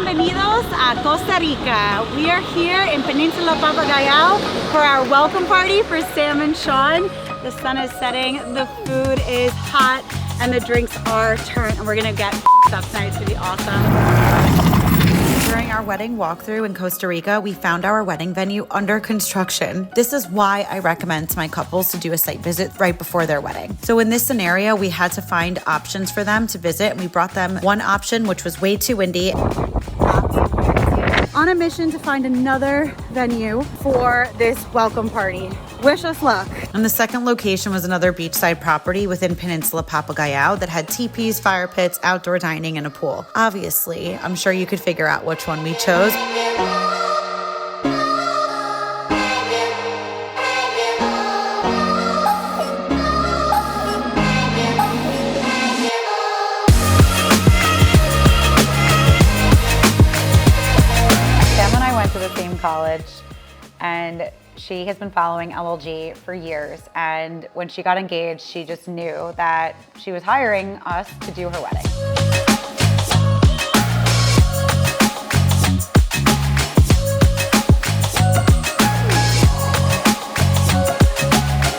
bienvenidos a Costa Rica. We are here in Peninsula Papagayao for our welcome party for Sam and Sean. The sun is setting, the food is hot, and the drinks are turned, and we're gonna get up tonight. It's gonna be awesome. During our wedding walkthrough in Costa Rica, we found our wedding venue under construction. This is why I recommend to my couples to do a site visit right before their wedding. So in this scenario, we had to find options for them to visit, and we brought them one option, which was way too windy. On a mission to find another venue for this welcome party. Wish us luck. And the second location was another beachside property within Peninsula Papagayao that had teepees, fire pits, outdoor dining, and a pool. Obviously, I'm sure you could figure out which one we chose. To the same college, and she has been following LLG for years, and when she got engaged she just knew that she was hiring us to do her wedding.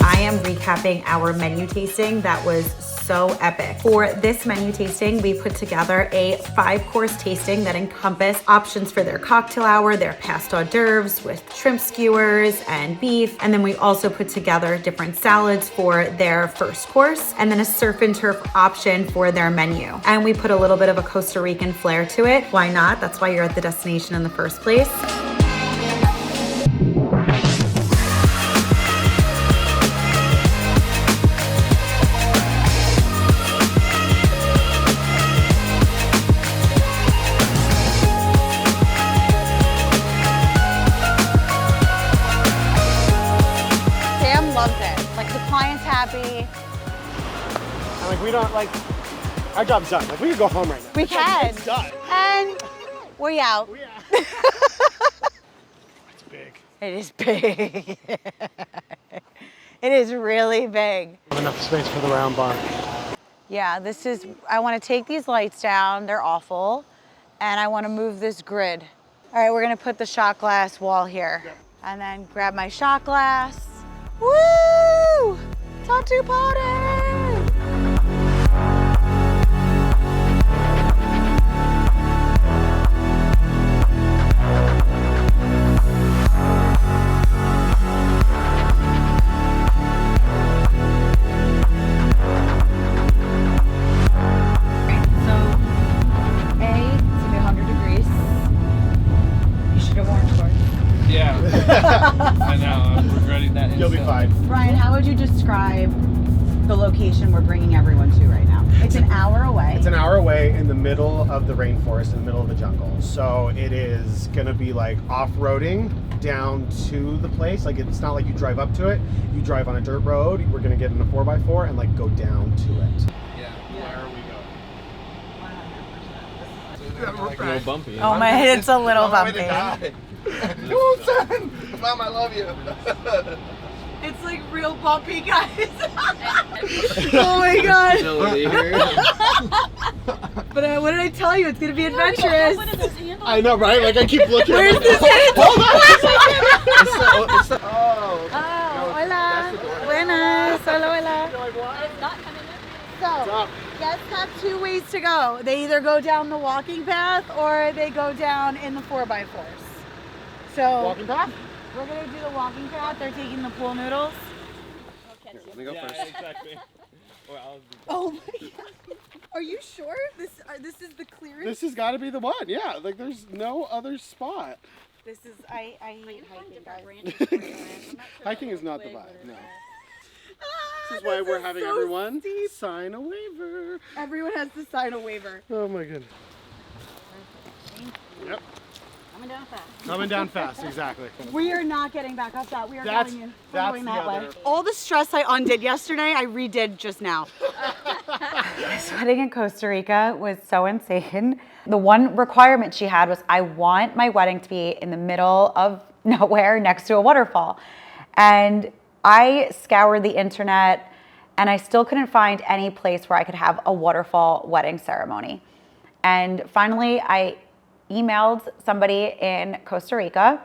I am recapping our menu tasting that was so epic. For this menu tasting, we put together a 5-course tasting that encompassed options for their cocktail hour, their past hors d'oeuvres with shrimp skewers and beef. And then we also put together different salads for their first course, and then a surf and turf option for their menu. And we put a little bit of a Costa Rican flair to it. Why not? That's why you're at the destination in the first place. Happy. And like we don't like our job's done. Like we could go home right now. We can. It's done. And we're out. It's big. It is big. It is really big. Enough space for the round bar. Yeah, I want to take these lights down. They're awful. And I want to move this grid. All right, we're going to put the shot glass wall here. Yep. And then grab my shot glass. Woo! Tattoo party! I know, I'm regretting that. You'll be fine. Brian, how would you describe the location we're bringing everyone to right now? It's an hour away. It's an hour away in the middle of the rainforest, in the middle of the jungle. So it is gonna be like off-roading down to the place. Like it's not like you drive up to it, you drive on a dirt road. We're gonna get in a 4x4 and like go down to it. Yeah, where are we going? 100%. Like a little bumpy. Oh my, it's a little bumpy. Come on, son! Mom, I love you. It's like real bumpy, guys. Oh my god. But what did I tell you? It's gonna be adventurous. I know, right? Like I keep looking. Where's this handle? Hold on. Oh, hola. Buenas. Hola, hola. So, guests have 2 ways to go. They either go down the walking path or they go down in the 4x4s. So, Walking path? We're gonna do the walking path. They're taking the pool noodles. Here, let me go first. Exactly. Oh my god. Are you sure? This is the clearest? This has got to be the one. Yeah, like there's no other spot. This is, I hate hiking, guys. Hiking is not the vibe, no. This is why we're having so everyone steep. sign a waiver. Everyone has to sign a waiver. Oh my goodness. Yep. Coming down fast. Coming down fast, exactly. We are not getting back up that. We are That's going the that way. other. All the stress I undid yesterday, I redid just now. This wedding in Costa Rica was so insane. The one requirement she had was, I want my wedding to be in the middle of nowhere next to a waterfall. And I scoured the internet and I still couldn't find any place where I could have a waterfall wedding ceremony. And finally, I emailed somebody in Costa Rica,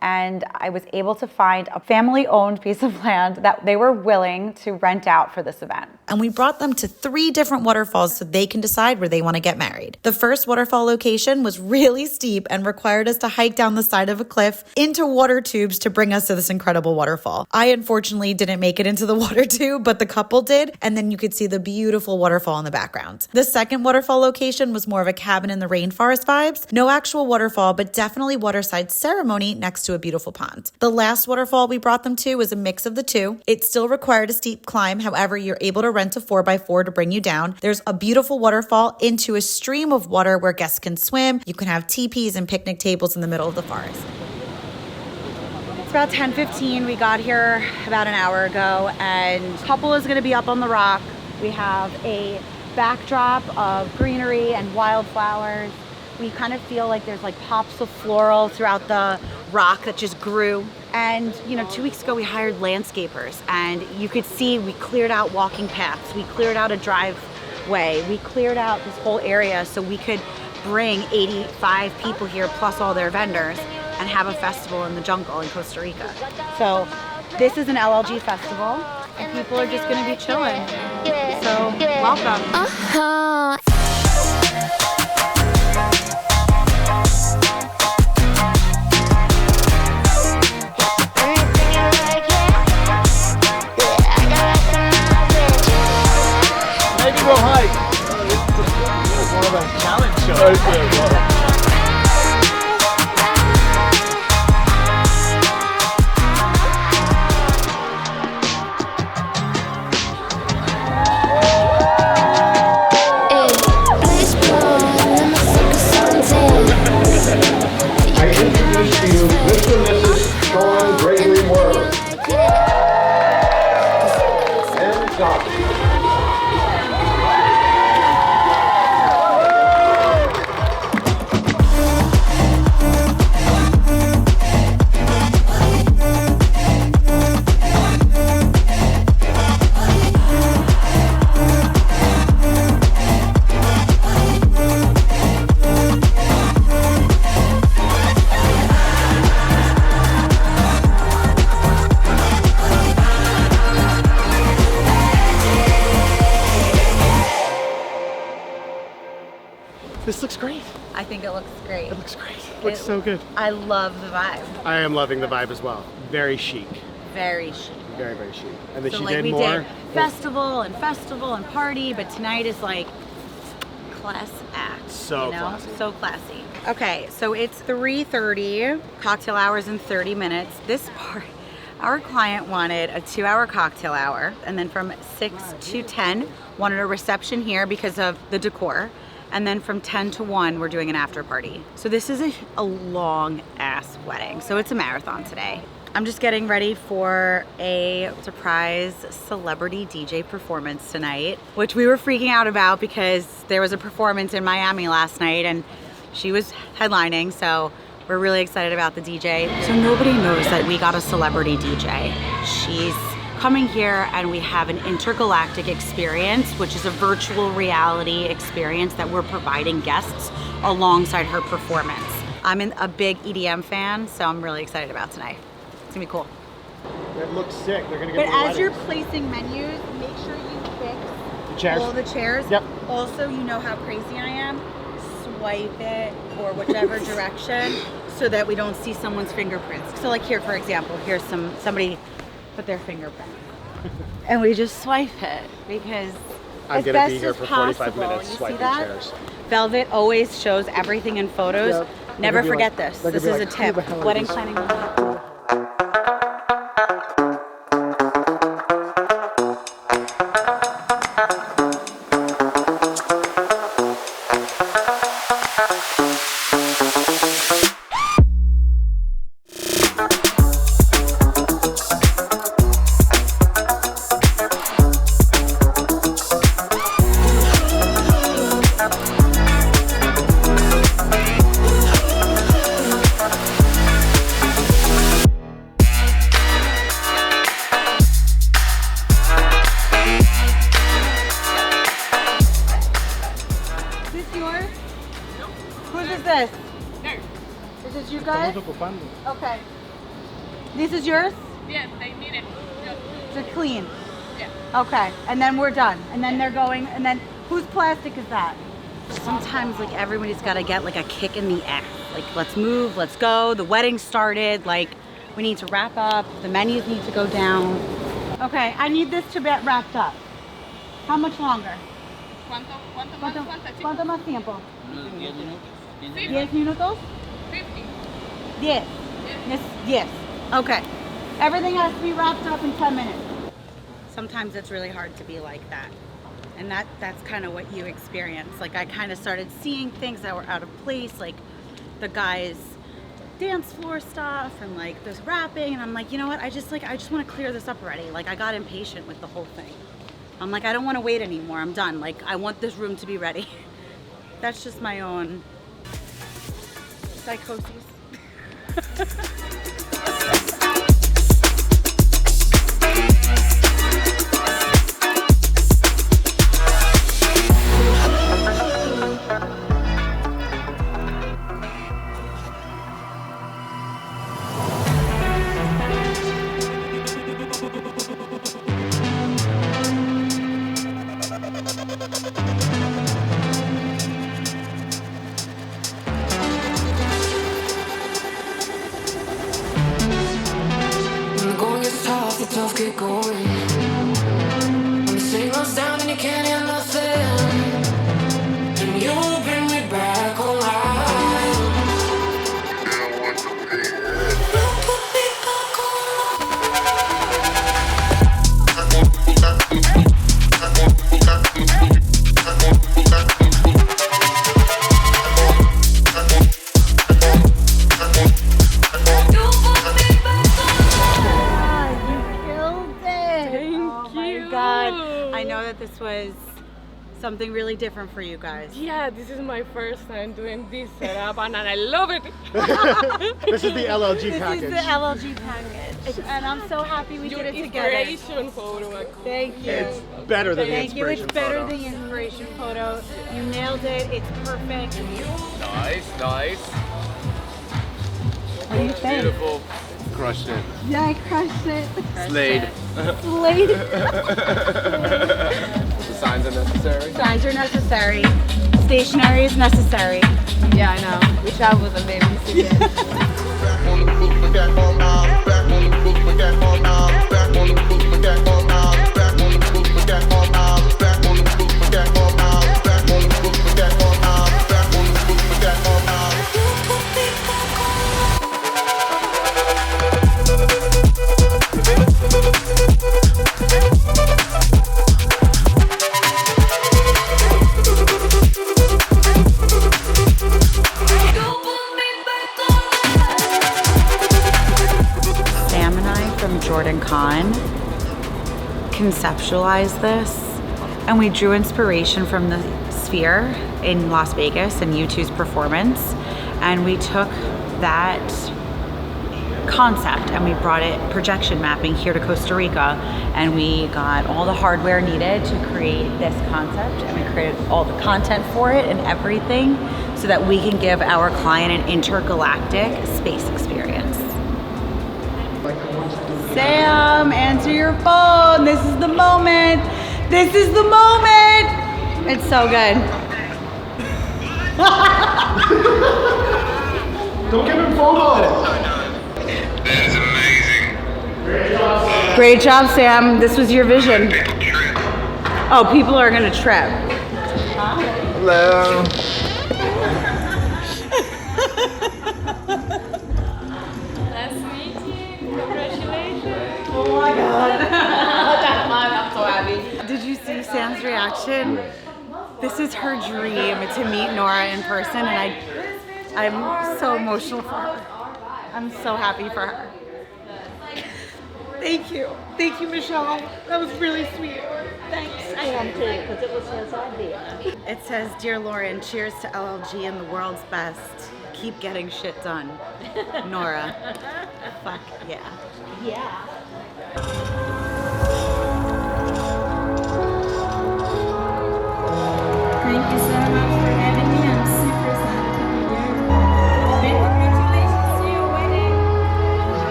and I was able to find a family-owned piece of land that they were willing to rent out for this event. And we brought them to 3 different waterfalls so they can decide where they want to get married. The first waterfall location was really steep and required us to hike down the side of a cliff into water tubes to bring us to this incredible waterfall. I unfortunately didn't make it into the water tube, but the couple did, and then you could see the beautiful waterfall in the background. The second waterfall location was more of a cabin in the rainforest vibes. No actual waterfall, but definitely waterside ceremony next to a beautiful pond. The last waterfall we brought them to was a mix of the two. It still required a steep climb. However, you're able to rent a 4x4 to bring you down. There's a beautiful waterfall into a stream of water where guests can swim. You can have teepees and picnic tables in the middle of the forest. It's about 10:15. We got here about an hour ago, and couple is gonna be up on the rock. We have a backdrop of greenery and wildflowers. We kind of feel like there's like pops of floral throughout the rock that just grew. And 2 weeks ago we hired landscapers, and you could see we cleared out walking paths, we cleared out a driveway, we cleared out this whole area so we could bring 85 people here plus all their vendors and have a festival in the jungle in Costa Rica. So this is an LLG festival, and people are just gonna be chilling. So welcome. Go hike. It's more of a challenge show. I introduce to you Mr. and Mrs. Sean Gregory Word and Doc. This looks great. I think it looks great. It looks great. It looks so good. I love the vibe. I am loving the vibe as well. Very chic. Very chic. Very, very chic. And then So she like did we more. did festival and party, but tonight is like class act. So classy. So classy. Okay, so it's 3:30, cocktail hours in 30 minutes. This part, our client wanted a 2-hour cocktail hour, and then from 6 to 10, wanted a reception here because of the decor. And then from 10 to 1, we're doing an after party. So this is a long ass wedding. So it's a marathon today. I'm just getting ready for a surprise celebrity DJ performance tonight, which we were freaking out about because there was a performance in Miami last night and she was headlining. So we're really excited about the DJ. So nobody knows that we got a celebrity DJ. She's coming here, and we have an intergalactic experience, which is a virtual reality experience that we're providing guests alongside her performance. I'm a big EDM fan, so I'm really excited about tonight. It's gonna be cool. It looks sick. They're gonna But get as you're placing menus, make sure you fix the chairs. all the chairs. Yep. Also, you know how crazy I am. Swipe it or whichever direction so that we don't see someone's fingerprints. So like here, for example, here's somebody put their fingerprint. And we just swipe it because I'm as gonna best be here as for 45 possible, minutes you swiping see that? chairs. Velvet always shows everything in photos. Yep. Never They're gonna be forget like- this. they're This gonna is be a like, "Who the tip. hell are Wedding these?" planning. Is this yours? Whose is this? This is you guys? Okay. This is yours? Yes, they need it. To clean? Yeah. Okay, and then we're done. And then they're going, and then whose plastic is that? Sometimes like everybody's gotta get like a kick in the ass. Like let's move, let's go. The wedding started, like we need to wrap up. The menus need to go down. Okay, I need this to get wrapped up. How much longer? ¿Cuánto más tiempo? 10 minutos? 50. 10. Yes. Okay. Everything has to be wrapped up in 10 minutes. Sometimes it's really hard to be like that. And that's kind of what you experience. Like I kind of started seeing things that were out of place, like the guys' dance floor stuff and like this wrapping, and I'm like, you know what? I just want to clear this up already. Like I got impatient with the whole thing. I'm like, I don't want to wait anymore. I'm done. Like I want this room to be ready. That's just my own psychosis. Tough, get going. When the sun goes down and you can't hear nothing, and you bring me back alive. I know that this was something really different for you guys. Yeah, this is my first time doing this setup and I love it. This is the LLG package. This is the LLG package. And I'm so happy we Your did it together. inspiration photo. Thank you. It's better than the Thank you. It's inspiration better photo. than the inspiration photo. You nailed it. It's perfect. Nice. What do you think? Beautiful. Crushed it. Yeah, I crushed it. Slayed. Slayed. The signs are necessary. Signs are necessary. Stationery is necessary. Yeah, I know. We travel with a baby. Conceptualized this, and we drew inspiration from the Sphere in Las Vegas and U2's performance, and we took that concept and we brought it projection mapping here to Costa Rica, and we got all the hardware needed to create this concept, and we created all the content for it and everything so that we can give our client an intergalactic space experience. Sam, answer your phone. This is the moment. This is the moment. It's so good. Don't give him FOMO. That is amazing. Great job, Sam. This was your vision. Oh, people are gonna trip. Hello. Nice to meet you. Congratulations. Oh my God. I'm so happy. Did you see Sam's reaction? This is her dream to meet Nora in person, and I'm so emotional for her. I'm so happy for her. Thank you. Thank you, Michelle. That was really sweet. Thanks. I am too, because it was his idea. It says, "Dear Lauren, cheers to LLG and the world's best. Keep getting shit done." Nora. Fuck yeah. Yeah. Thank you so much for having me. I'm super excited to be here.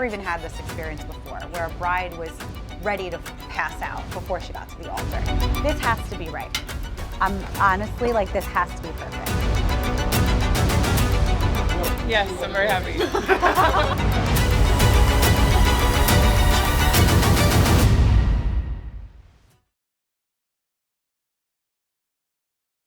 never even had this experience before, where a bride was ready to pass out before she got to the altar. This has to be right. I'm honestly like, this has to be perfect. Yes, I'm very happy.